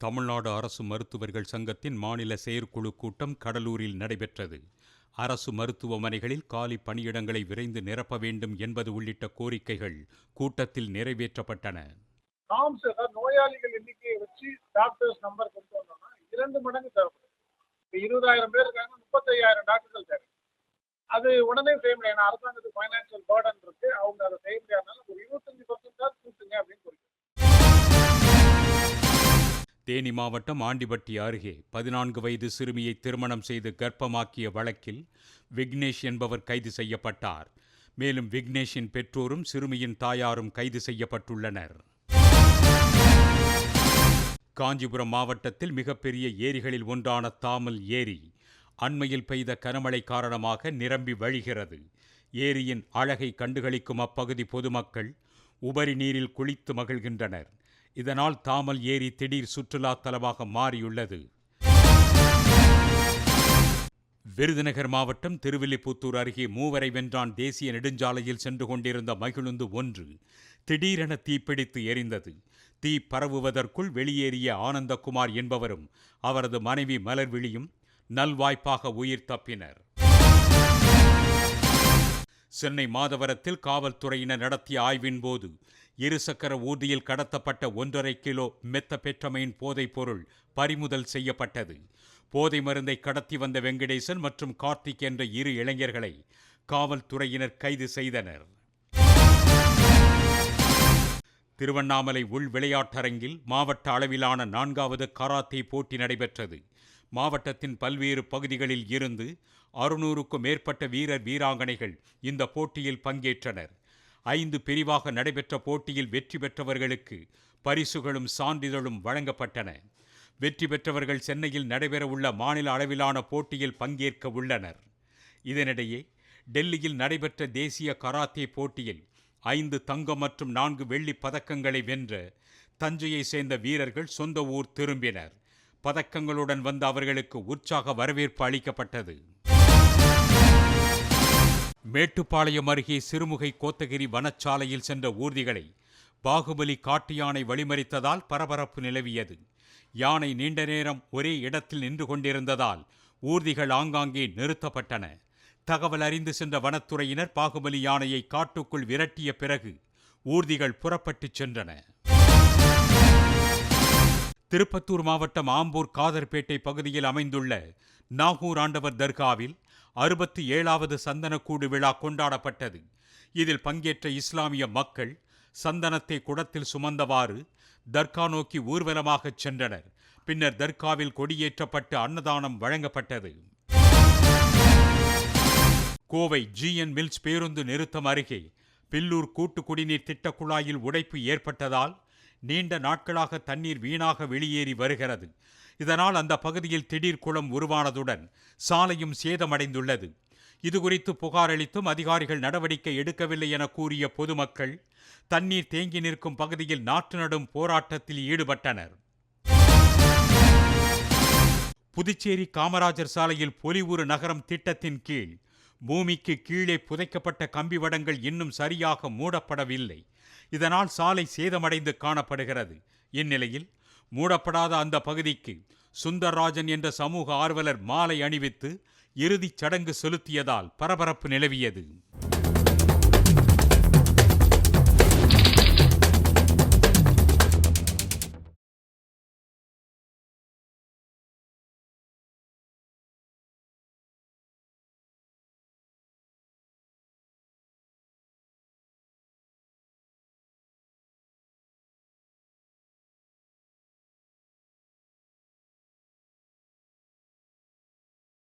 தமிழ்நாடு அரசு மருத்துவர்கள் சங்கத்தின் மாநில செயற்குழு கூட்டம் கடலூரில் நடைபெற்றது. அரசு மருத்துவமனைகளில் காலி பணியிடங்களை விரைந்து நிரப்ப வேண்டும் என்பது உள்ளிட்ட கோரிக்கைகள் கூட்டத்தில் நிறைவேற்றப்பட்டன. நோயாளிகள் எண்ணிக்கையை வச்சு டாக்டர்ஸ் நம்பர் கொண்டு வந்தோம்னா 2 மடங்கு தேவைப்படும். 20,000 பேர் இருக்காங்க, 35,000 டாக்டர்கள் தேவை. அது உடனே செய்ய முடியாது. அரசாங்கத்துக்கு ஃபைனான்சியல் பர்டன் இருக்கு, அவங்க அதை செய்ய முடியாதனால ஒரு 25% கூட்டுங்க அப்படின்னு சொல்லிட்டு. தேனி மாவட்டம் ஆண்டிபட்டி அருகே 14 வயது சிறுமியை திருமணம் செய்து கர்ப்பமாக்கிய வழக்கில் விக்னேஷ் என்பவர் கைது செய்யப்பட்டார். மேலும் விக்னேஷின் பெற்றோரும் சிறுமியின் தாயாரும் கைது செய்யப்பட்டுள்ளனர். காஞ்சிபுரம் மாவட்டத்தில் மிகப்பெரிய ஏரிகளில் ஒன்றான தாமல் ஏரி அண்மையில் பெய்த கனமழை காரணமாக நிரம்பி வழிகிறது. ஏரியின் அழகை கண்டுகளிக்கும் அப்பகுதி பொதுமக்கள் உபரி நீரில் குளித்து மகிழ்கின்றனர். இதனால் தாமல் ஏரி திடீர் சுற்றுலா தலமாக மாறியுள்ளது. விருதுநகர் மாவட்டம் திருவில்லிபுத்தூர் அருகே மூவரை வென்றான் தேசிய நெடுஞ்சாலையில் சென்று கொண்டிருந்த மகிழுந்து ஒன்று திடீரென தீப்பிடித்து எரிந்தது. தீ பரவுவதற்குள் வெளியேறிய ஆனந்தகுமார் என்பவரும் அவரது மனைவி மலர்விழியும் நல்வாய்ப்பாக உயிர் தப்பினர். சென்னை மாதவரத்தில் காவல்துறையினர் நடத்திய ஆய்வின் போது இருசக்கர ஊர்தியில் கடத்தப்பட்ட 1.5 கிலோ மெத்தபெட்டமைன் போதைப் பொருள் பறிமுதல் செய்யப்பட்டது. போதை மருந்தை கடத்தி வந்த வெங்கடேசன் மற்றும் கார்த்திக் என்ற 2 இளைஞர்களை காவல்துறையினர் கைது செய்தனர். திருவண்ணாமலை உள் விளையாட்டரங்கில் மாவட்ட அளவிலான 4வது கராத்தே போட்டி நடைபெற்றது. மாவட்டத்தின் பல்வேறு பகுதிகளில் இருந்து 600க்கும் மேற்பட்ட வீரர் வீராங்கனைகள் இந்த போட்டியில் பங்கேற்றனர். 5 பிரிவாக நடைபெற்ற போட்டியில் வெற்றி பெற்றவர்களுக்கு பரிசுகளும் சான்றிதழும் வழங்கப்பட்டன. வெற்றி பெற்றவர்கள் சென்னையில் நடைபெறவுள்ள மாநில அளவிலான போட்டியில் பங்கேற்க உள்ளனர். இதனிடையே டெல்லியில் நடைபெற்ற தேசிய கராத்தே போட்டியில் 5 தங்கம் மற்றும் 4 வெள்ளி பதக்கங்களை வென்ற தஞ்சையை சேர்ந்த வீரர்கள் சொந்த ஊர் திரும்பினர். பதக்கங்களுடன் வந்த அவர்களுக்கு உற்சாக வரவேற்பு அளிக்கப்பட்டது. மேட்டுப்பாளையம் அருகே சிறுமுகை கோத்தகிரி வனச்சாலையில் சென்ற ஊர்திகளை பாகுபலி காட்டு யானை வழிமறித்ததால் பரபரப்பு நிலவியது. யானை நீண்ட நேரம் ஒரே இடத்தில் நின்று கொண்டிருந்ததால் ஊர்திகள் ஆங்காங்கே நிறுத்தப்பட்டன. தகவல் அறிந்து சென்ற வனத்துறையினர் பாகுபலி யானையை காட்டுக்குள் விரட்டிய பிறகு ஊர்திகள் புறப்பட்டு சென்றன. திருப்பத்தூர் மாவட்டம் ஆம்பூர் காதர்பேட்டை பகுதியில் அமைந்துள்ள நாகூர் ஆண்டவர் தர்காவில் 67வது சந்தனக்கூடு விழா கொண்டாடப்பட்டது. இதில் பங்கேற்ற இஸ்லாமிய மக்கள் சந்தனத்தை குடத்தில் சுமந்தவாறு தர்கா நோக்கி ஊர்வலமாக சென்றனர். பின்னர் தர்காவில் கொடியேற்றப்பட்டு அன்னதானம் வழங்கப்பட்டது. கோவை ஜிஎன் மில்ஸ் பேருந்து நிறுத்தம் அருகே பில்லூர் கூட்டு குடிநீர் திட்ட குழாயில் உடைப்பு ஏற்பட்டதால் நீண்ட நாட்களாக தண்ணீர் வீணாக வெளியேறி வருகிறது. இதனால் அந்த பகுதியில் திடீர் குளம் உருவானதுடன் சாலையும் சேதமடைந்துள்ளது. இதுகுறித்து புகார் அளித்தும் அதிகாரிகள் நடவடிக்கை எடுக்கவில்லை என கூறிய பொதுமக்கள் தண்ணீர் தேங்கி நிற்கும் பகுதியில் நாற்று நடும் போராட்டத்தில் ஈடுபட்டனர். புதுச்சேரி காமராஜர் சாலையில் பொலிவுறு நகரம் திட்டத்தின் கீழ் பூமிக்கு கீழே புதைக்கப்பட்ட கம்பி வடங்கள் இன்னும் சரியாக மூடப்படவில்லை. இதனால் சாலை சேதமடைந்து காணப்படுகிறது. இந்நிலையில் மூடப்படாத அந்த பகுதிக்கு சுந்தர்ராஜன் என்ற சமூக ஆர்வலர் மாலை அணிவித்து இறுதிச் சடங்கு செலுத்தியதால் பரபரப்பு நிலவியது.